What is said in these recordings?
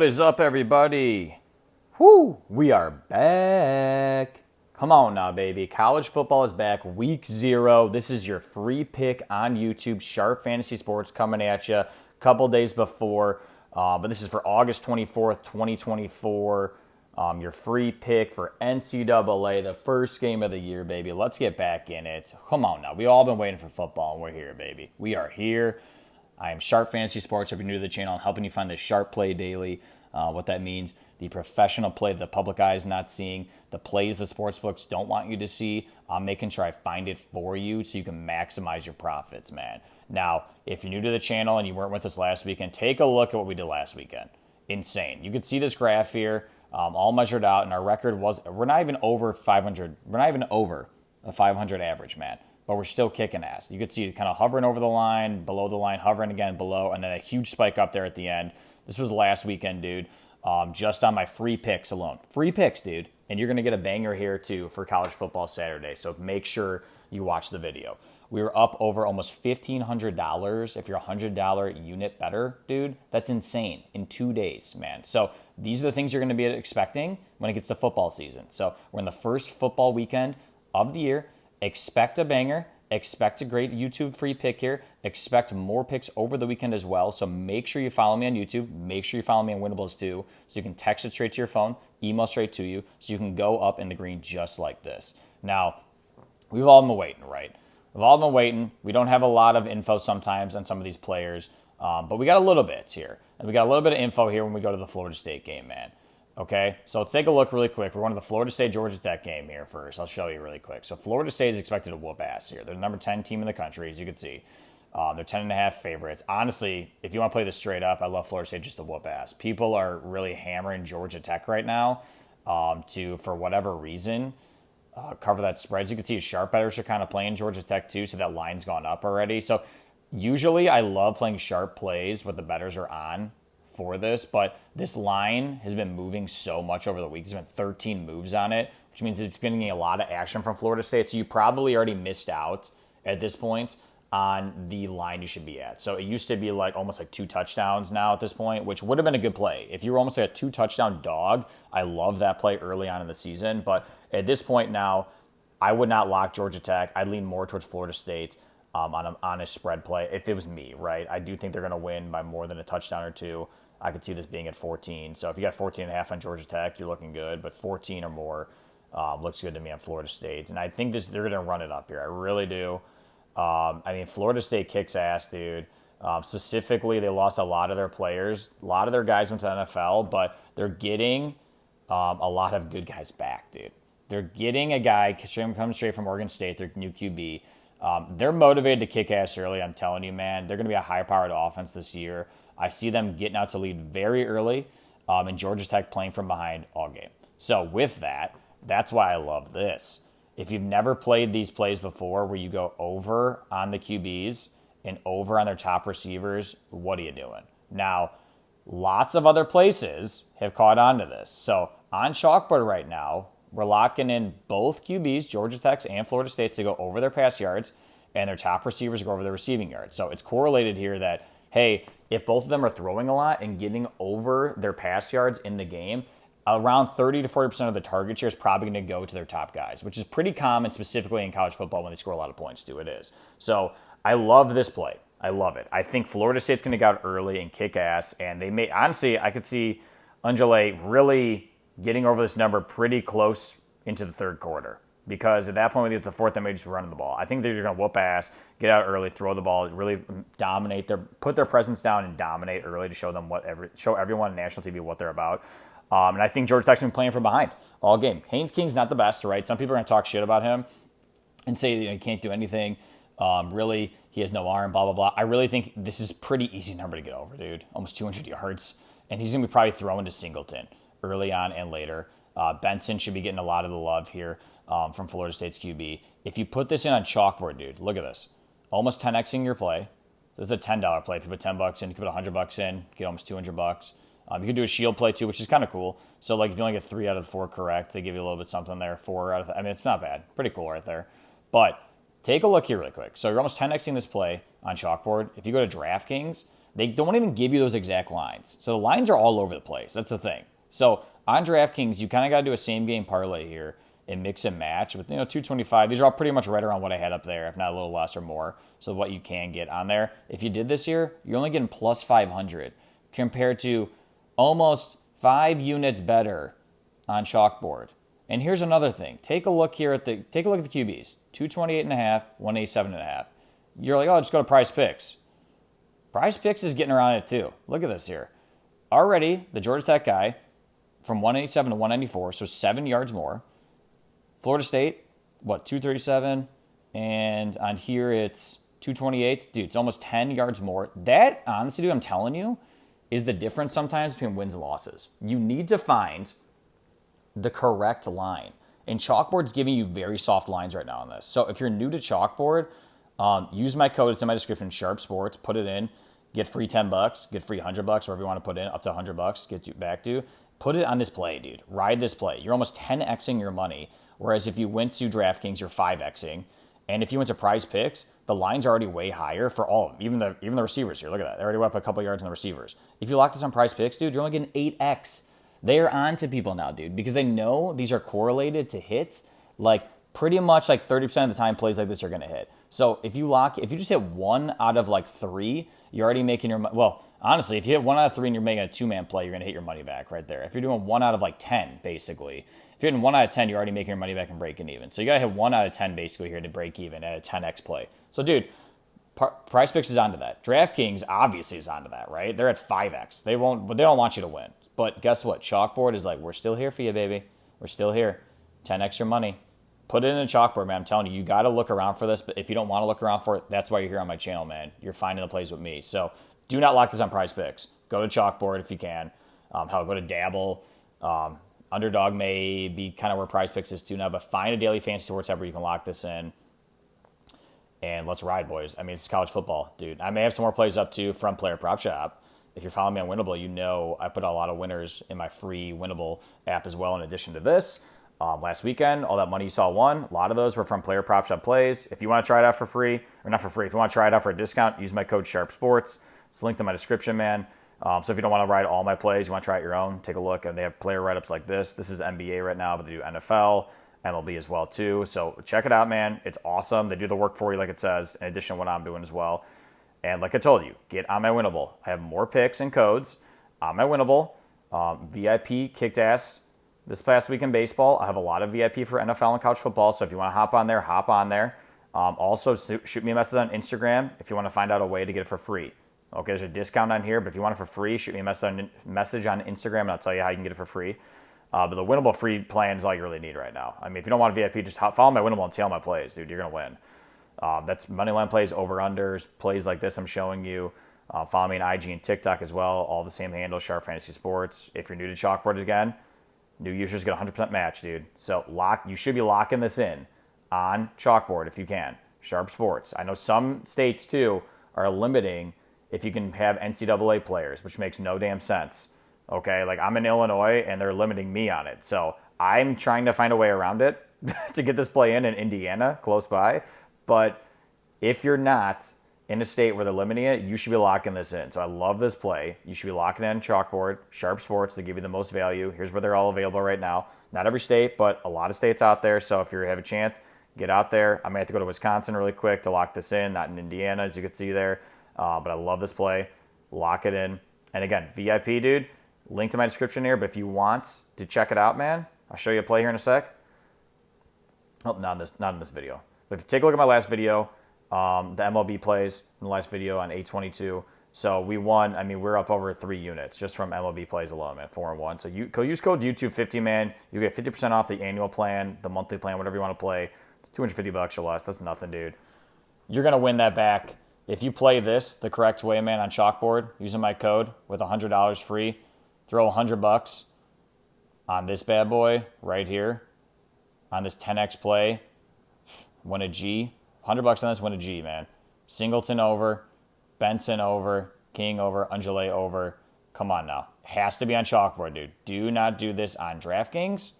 What is up, everybody? Whoo, we are back. Come on now, baby. College football is back. Week 0. This is your free pick on YouTube. Sharp Fantasy Sports coming at you a couple days before. But this is for August 24th, 2024. Your free pick for NCAA, the first game of the year, baby. Let's get back in it. Come on now. We've all been waiting for football, and we're here, baby. We are here. I am Sharp Fantasy Sports. If you're new to the channel, I'm helping you find the sharp play daily. What that means, the professional play that the public eye is not seeing, the plays the sports books don't want you to see. I'm making sure I find it for you so you can maximize your profits, man. Now, if you're new to the channel and you weren't with us last weekend, take a look at what we did last weekend. Insane. You can see this graph here, all measured out, and our record was, we're not even over 500. We're not even over a 500 average, man. But we're still kicking ass. You could see it kind of hovering over the line, below the line, hovering again below, and then a huge spike up there at the end. This was last weekend, dude, just on my free picks alone. Free picks, dude. And you're going to get a banger here, too, for College Football Saturday. So make sure you watch the video. We were up over almost $1,500. If you're a $100 unit better, dude, that's insane in 2 days, man. So these are the things you're going to be expecting when it gets to football season. So we're in the first football weekend of the year. Expect a banger. Expect a great YouTube free pick here. Expect more picks over the weekend as well. So make sure you follow me on YouTube. Make sure you follow me on Winibles too. So you can text it straight to your phone, email straight to you, so you can go up in the green just like this. Now, we've all been waiting, right? We've all been waiting. We don't have a lot of info sometimes on some of these players, but we got a little bit here. And we got a little bit of info here when we go to the Florida State game, man. Okay, so let's take a look really quick. We're going to the Florida State-Georgia Tech game here first. I'll show you really quick. So Florida State is expected to whoop ass here. They're the number 10 team in the country, as you can see. They're 10.5 favorites. Honestly, if you want to play this straight up, I love Florida State just to whoop ass. People are really hammering Georgia Tech right now to, for whatever reason, cover that spread. As you can see, sharp bettors are kind of playing Georgia Tech too, so that line's gone up already. So usually I love playing sharp plays when the bettors are on for this, but this line has been moving so much over the week. There's been 13 moves on it, which means it's been getting a lot of action from Florida State. So you probably already missed out at this point on the line you should be at. So it used to be like almost like 2 touchdowns now at this point, which would have been a good play. If you were almost like a 2-touchdown dog, I love that play early on in the season. But at this point now, I would not lock Georgia Tech. I'd lean more towards Florida State on a spread play if it was me, right? I do think they're going to win by more than a touchdown or 2. I could see this being at 14. So if you got 14.5 on Georgia Tech, you're looking good. But 14 or more looks good to me on Florida State. And I think they're going to run it up here. I really do. Florida State kicks ass, dude. Specifically, they lost a lot of their players. A lot of their guys went to the NFL, but they're getting a lot of good guys back, dude. They're getting a guy coming straight from Oregon State, their new QB. They're motivated to kick ass early, I'm telling you, man. They're going to be a high-powered offense this year. I see them getting out to lead very early, and Georgia Tech playing from behind all game. So with that, that's why I love this. If you've never played these plays before where you go over on the QBs and over on their top receivers, what are you doing? Now, lots of other places have caught on to this. So on Chalkboard right now, we're locking in both QBs, Georgia Tech's and Florida State's, to go over their pass yards, and their top receivers go over their receiving yards. So it's correlated here that, hey, if both of them are throwing a lot and getting over their pass yards in the game, around 30 to 40% of the target share is probably going to go to their top guys, which is pretty common specifically in college football when they score a lot of points too. It is. So I love this play. I love it. I think Florida State's going to go out early and kick ass, and they may, honestly, I could see Undulate really getting over this number pretty close into the third quarter. Because at that point, when they get to the fourth, they may just be running the ball. I think they're going to whoop ass, get out early, throw the ball, really dominate, put their presence down and dominate early to show them show everyone on national TV what they're about. And I think Georgia Tech's been playing from behind all game. Haynes King's not the best, right? Some people are going to talk shit about him and say he can't do anything. Really, he has no arm, blah, blah, blah. I really think this is pretty easy number to get over, dude. Almost 200 yards. And he's going to be probably throwing to Singleton early on and later. Benson should be getting a lot of the love here. From Florida State's QB. If you put this in on Chalkboard, dude, look at this. Almost 10xing your play. This is a $10 play. If you put $10 in, you can put $100 in, you get almost $200. You could do a shield play too, which is kind of cool. So like if you only get 3 out of 4 correct, they give you a little bit something there. 4 out of, it's not bad. Pretty cool right there. But take a look here really quick. So you're almost 10xing this play on Chalkboard. If you go to DraftKings, They don't even give you those exact lines. So the lines are all over the place. That's the thing. So on DraftKings, you kind of got to do a same game parlay here and mix and match with 225. These are all pretty much right around what I had up there, if not a little less or more. So what you can get on there. If you did this year, you're only getting plus 500 compared to almost 5 units better on Chalkboard. And here's another thing. Take a look at the QBs. 228.5, 187.5. You're like, oh, just go to Prize Picks. Prize Picks is getting around it too. Look at this here. Already, the Georgia Tech guy from 187 to 194, so 7 yards more. Florida State, 237? And on here it's 228. Dude, it's almost 10 yards more. That, honestly, dude, I'm telling you, is the difference sometimes between wins and losses. You need to find the correct line. And Chalkboard's giving you very soft lines right now on this. So if you're new to Chalkboard, use my code. It's in my description, Sharp Sports. Put it in. Get free $10. Get free $100, wherever you want to put in. Up to $100. Get you back to. Put it on this play, dude. Ride this play. You're almost 10xing your money. Whereas if you went to DraftKings, you're 5xing. And if you went to Prize Picks, the lines are already way higher for all of them. Even the receivers here. Look at that. They already went up a couple yards on the receivers. If you lock this on Prize Picks, dude, you're only getting 8x. They're on to people now, dude, because they know these are correlated to hits. Like pretty much like 30% of the time plays like this are going to hit. So if you just hit 1 out of like 3, you're already making your money. Well, honestly, if you hit 1 out of 3 and you're making a 2-man play, you're going to hit your money back right there. If you're doing 1 out of like 10, basically, if you're hitting 1 out of 10, you're already making your money back and breaking even. So you got to hit 1 out of 10 basically here to break even at a 10x play. So dude, Prize Picks is onto that. DraftKings obviously is onto that, right? They're at 5x. They don't want you to win. But guess what? Chalkboard is like, we're still here for you, baby. We're still here. 10x your money. Put it in a Chalkboard, man. I'm telling you, you got to look around for this. But if you don't want to look around for it, that's why you're here on my channel, man. You're finding the plays with me. So do not lock this on Prize Picks. Go to Chalkboard if you can. Hell, go to Dabble. Underdog may be kind of where Prize Picks is too now. But find a daily fantasy sports app where you can lock this in. And let's ride, boys. I mean, it's college football, dude. I may have some more plays up too from Player Prop Shop. If you're following me on Winible, you know I put a lot of winners in my free Winible app as well in addition to this. Last weekend, all that money you saw won. A lot of those were from Player Prop Shop plays. If you want to try it out for free, or not for free, if you want to try it out for a discount, use my code SharpSports. It's linked in my description, man. So if you don't want to ride all my plays, you want to try it your own, take a look. And they have player write-ups like this. This is NBA right now, but they do NFL, MLB as well too. So check it out, man. It's awesome. They do the work for you like it says, in addition to what I'm doing as well. And like I told you, get on my Winible. I have more picks and codes on my Winible. VIP kicked ass this past week in baseball. I have a lot of VIP for NFL and college football. So if you want to hop on there, hop on there. Also, shoot me a message on Instagram if you want to find out a way to get it for free. Okay, there's a discount on here, but if you want it for free, shoot me a message on Instagram, and I'll tell you how you can get it for free. But the Winible free plan is all you really need right now. I mean, if you don't want VIP, just follow my Winible and see all my plays, dude. You're going to win. That's moneyline plays, over-unders, plays like this I'm showing you. Follow me on IG and TikTok as well. All the same handle, Sharp Fantasy Sports. If you're new to Chalkboard again, new users get 100% match, dude. So you should be locking this in on Chalkboard if you can. Sharp Sports. I know some states, too, are limiting if you can have NCAA players, which makes no damn sense. Okay, like I'm in Illinois, and they're limiting me on it. So I'm trying to find a way around it to get this play in Indiana, close by. But if you're not in a state where they're limiting it, you should be locking this in. So I love this play. You should be locking in Chalkboard, Sharp Sports to give you the most value. Here's where they're all available right now. Not every state, but a lot of states out there. So if you have a chance, get out there. I may have to go to Wisconsin really quick to lock this in, not in Indiana, as you can see there. But I love this play. Lock it in. And again, VIP, dude, link to my description here. But if you want to check it out, man, I'll show you a play here in a sec. Oh, not in this video. But if you take a look at my last video, the MLB plays in the last video on 822. So we won. I mean, we're up over 3 units just from MLB plays alone, man. 4-1. So you use code YouTube50, man. You get 50% off the annual plan, the monthly plan, whatever you want to play. It's $250 or less. That's nothing, dude. You're gonna win that back if you play this the correct way, man. On Chalkboard using my code with $100 free. Throw $100 on this bad boy right here on this 10x play. Win a G. $100 on this, win a G, man. Singleton over, Benson over, King over, Undulate over. Come on now. Has to be on Chalkboard, dude. Do not do this on DraftKings,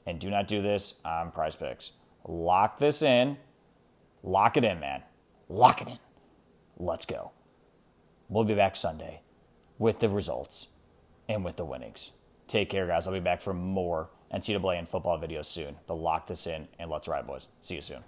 and do not do this on Prize Picks. Lock this in. Lock it in, man. Lock it in. Let's go. We'll be back Sunday with the results and with the winnings. Take care, guys. I'll be back for more NCAA and football videos soon. But lock this in and let's ride, boys. See you soon.